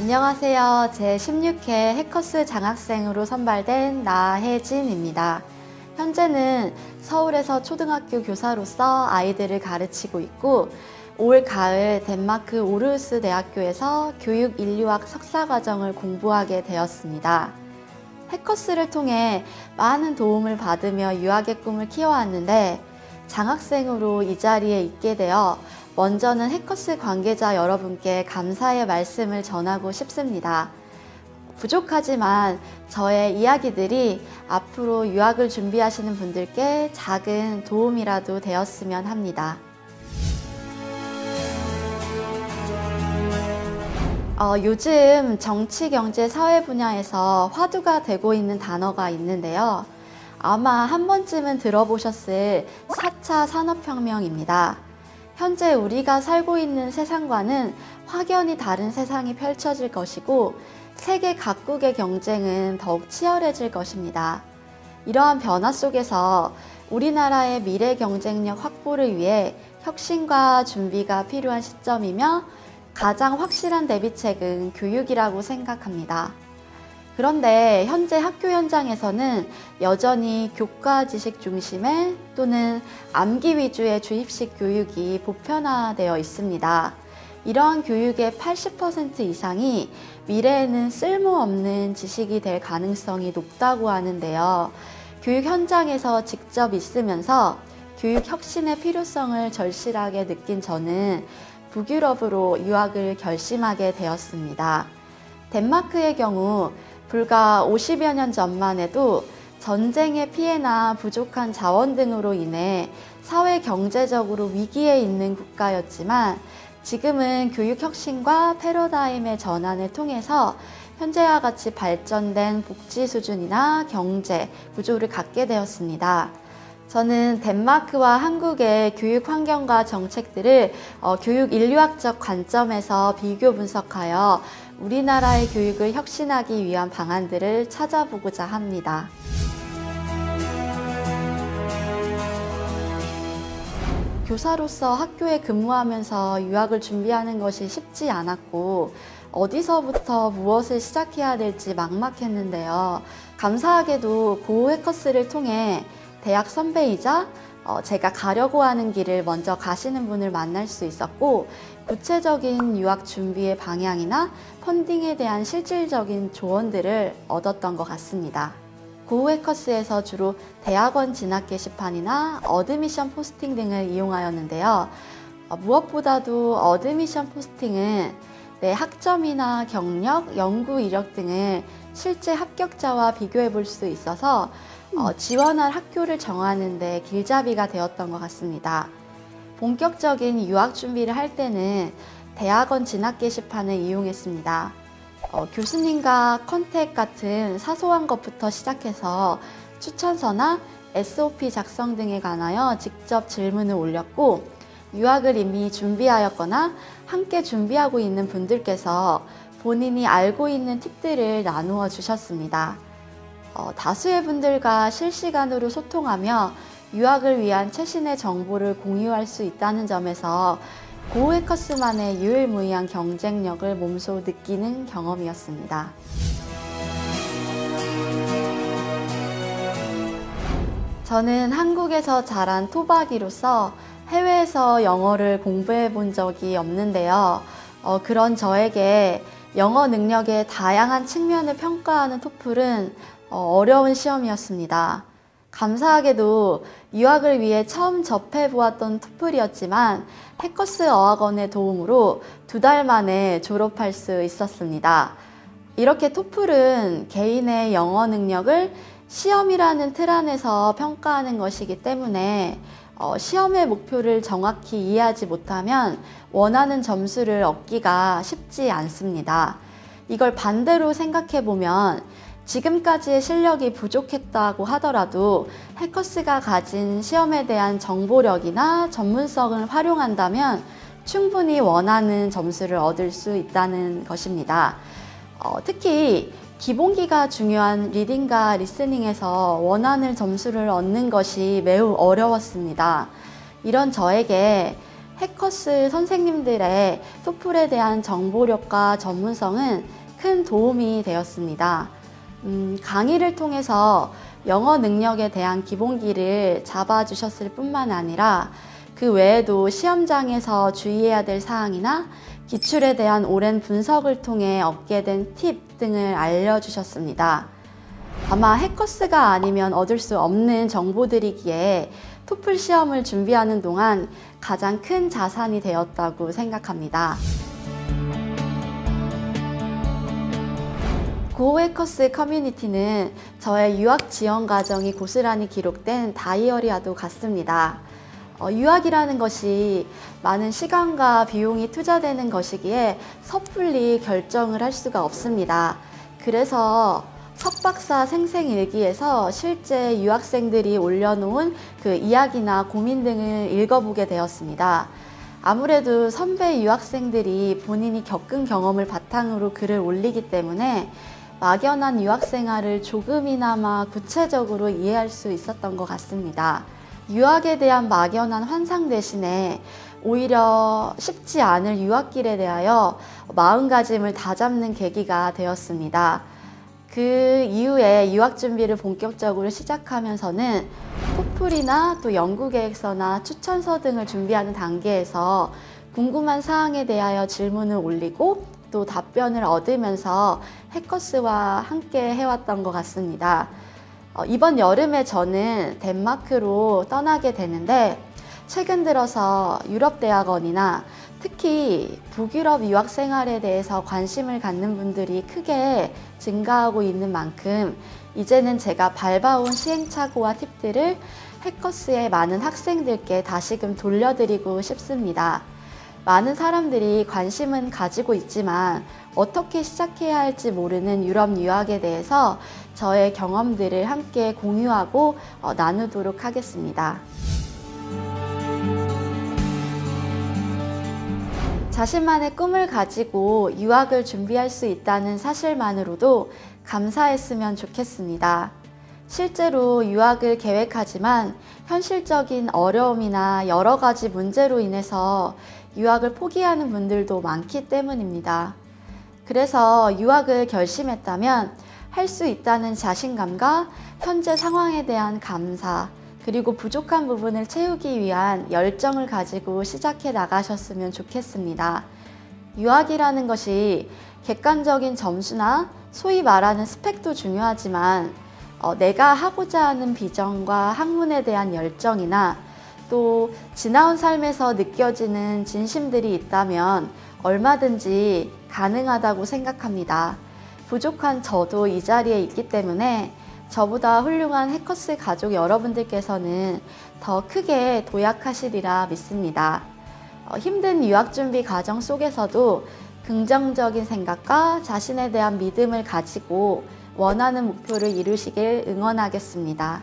안녕하세요. 제16회 해커스 장학생으로 선발된 나혜진입니다. 현재는 서울에서 초등학교 교사로서 아이들을 가르치고 있고 올 가을 덴마크 오르우스 대학교에서 교육인류학 석사과정을 공부하게 되었습니다. 해커스를 통해 많은 도움을 받으며 유학의 꿈을 키워왔는데 장학생으로 이 자리에 있게 되어 먼저는 해커스 관계자 여러분께 감사의 말씀을 전하고 싶습니다. 부족하지만 저의 이야기들이 앞으로 유학을 준비하시는 분들께 작은 도움이라도 되었으면 합니다. 요즘 정치, 경제, 사회 분야에서 화두가 되고 있는 단어가 있는데요. 아마 한 번쯤은 들어보셨을 4차 산업혁명입니다. 현재 우리가 살고 있는 세상과는 확연히 다른 세상이 펼쳐질 것이고 세계 각국의 경쟁은 더욱 치열해질 것입니다. 이러한 변화 속에서 우리나라의 미래 경쟁력 확보를 위해 혁신과 준비가 필요한 시점이며 가장 확실한 대비책은 교육이라고 생각합니다. 그런데 현재 학교 현장에서는 여전히 교과 지식 중심의 또는 암기 위주의 주입식 교육이 보편화되어 있습니다. 이러한 교육의 80% 이상이 미래에는 쓸모없는 지식이 될 가능성이 높다고 하는데요. 교육 현장에서 직접 있으면서 교육 혁신의 필요성을 절실하게 느낀 저는 북유럽으로 유학을 결심하게 되었습니다. 덴마크의 경우 불과 50여 년 전만 해도 전쟁의 피해나 부족한 자원 등으로 인해 사회 경제적으로 위기에 있는 국가였지만 지금은 교육 혁신과 패러다임의 전환을 통해서 현재와 같이 발전된 복지 수준이나 경제 구조를 갖게 되었습니다. 저는 덴마크와 한국의 교육 환경과 정책들을 교육 인류학적 관점에서 비교 분석하여 우리나라의 교육을 혁신하기 위한 방안들을 찾아보고자 합니다. 교사로서 학교에 근무하면서 유학을 준비하는 것이 쉽지 않았고 어디서부터 무엇을 시작해야 될지 막막했는데요. 감사하게도 고 해커스를 통해 대학 선배이자 제가 가려고 하는 길을 먼저 가시는 분을 만날 수 있었고 구체적인 유학 준비의 방향이나 펀딩에 대한 실질적인 조언들을 얻었던 것 같습니다. 고 해커스에서 주로 대학원 진학 게시판이나 어드미션 포스팅 등을 이용하였는데요. 무엇보다도 어드미션 포스팅은 내 학점이나 경력, 연구 이력 등을 실제 합격자와 비교해 볼 수 있어서 지원할 학교를 정하는 데 길잡이가 되었던 것 같습니다. 본격적인 유학 준비를 할 때는 대학원 진학 게시판을 이용했습니다. 교수님과 컨택 같은 사소한 것부터 시작해서 추천서나 SOP 작성 등에 관하여 직접 질문을 올렸고 유학을 이미 준비하였거나 함께 준비하고 있는 분들께서 본인이 알고 있는 팁들을 나누어 주셨습니다. 다수의 분들과 실시간으로 소통하며 유학을 위한 최신의 정보를 공유할 수 있다는 점에서 고 해커스만의 유일무이한 경쟁력을 몸소 느끼는 경험이었습니다. 저는 한국에서 자란 토박이로서 해외에서 영어를 공부해 본 적이 없는데요. 그런 저에게 영어 능력의 다양한 측면을 평가하는 토플은 어려운 시험이었습니다. 감사하게도 유학을 위해 처음 접해보았던 토플이었지만 해커스 어학원의 도움으로 2달 만에 졸업할 수 있었습니다. 이렇게 토플은 개인의 영어 능력을 시험이라는 틀 안에서 평가하는 것이기 때문에 시험의 목표를 정확히 이해하지 못하면 원하는 점수를 얻기가 쉽지 않습니다. 이걸 반대로 생각해보면 지금까지의 실력이 부족했다고 하더라도 해커스가 가진 시험에 대한 정보력이나 전문성을 활용한다면 충분히 원하는 점수를 얻을 수 있다는 것입니다. 특히 기본기가 중요한 리딩과 리스닝에서 원하는 점수를 얻는 것이 매우 어려웠습니다. 이런 저에게 해커스 선생님들의 토플에 대한 정보력과 전문성은 큰 도움이 되었습니다. 강의를 통해서 영어 능력에 대한 기본기를 잡아주셨을 뿐만 아니라 그 외에도 시험장에서 주의해야 될 사항이나 기출에 대한 오랜 분석을 통해 얻게 된 팁 등을 알려주셨습니다. 아마 해커스가 아니면 얻을 수 없는 정보들이기에 토플 시험을 준비하는 동안 가장 큰 자산이 되었다고 생각합니다. 고해커스 커뮤니티는 저의 유학 지원 과정이 고스란히 기록된 다이어리와도 같습니다. 유학이라는 것이 많은 시간과 비용이 투자되는 것이기에 섣불리 결정을 할 수가 없습니다. 그래서 석박사 생생일기에서 실제 유학생들이 올려놓은 그 이야기나 고민 등을 읽어보게 되었습니다. 아무래도 선배 유학생들이 본인이 겪은 경험을 바탕으로 글을 올리기 때문에 막연한 유학 생활을 조금이나마 구체적으로 이해할 수 있었던 것 같습니다. 유학에 대한 막연한 환상 대신에 오히려 쉽지 않을 유학길에 대하여 마음가짐을 다잡는 계기가 되었습니다. 그 이후에 유학 준비를 본격적으로 시작하면서는 토플이나 또 연구 계획서나 추천서 등을 준비하는 단계에서 궁금한 사항에 대하여 질문을 올리고 또 답변을 얻으면서 해커스와 함께 해왔던 것 같습니다. 이번 여름에 저는 덴마크로 떠나게 되는데 최근 들어서 유럽 대학원이나 특히 북유럽 유학 생활에 대해서 관심을 갖는 분들이 크게 증가하고 있는 만큼 이제는 제가 밟아온 시행착오와 팁들을 해커스의 많은 학생들께 다시금 돌려드리고 싶습니다. 많은 사람들이 관심은 가지고 있지만 어떻게 시작해야 할지 모르는 유럽 유학에 대해서 저의 경험들을 함께 공유하고 나누도록 하겠습니다. 자신만의 꿈을 가지고 유학을 준비할 수 있다는 사실만으로도 감사했으면 좋겠습니다. 실제로 유학을 계획하지만 현실적인 어려움이나 여러 가지 문제로 인해서 유학을 포기하는 분들도 많기 때문입니다. 그래서 유학을 결심했다면 할 수 있다는 자신감과 현재 상황에 대한 감사, 그리고 부족한 부분을 채우기 위한 열정을 가지고 시작해 나가셨으면 좋겠습니다. 유학이라는 것이 객관적인 점수나 소위 말하는 스펙도 중요하지만 내가 하고자 하는 비전과 학문에 대한 열정이나 또 지나온 삶에서 느껴지는 진심들이 있다면 얼마든지 가능하다고 생각합니다. 부족한 저도 이 자리에 있기 때문에 저보다 훌륭한 해커스 가족 여러분들께서는 더 크게 도약하시리라 믿습니다. 힘든 유학 준비 과정 속에서도 긍정적인 생각과 자신에 대한 믿음을 가지고 원하는 목표를 이루시길 응원하겠습니다.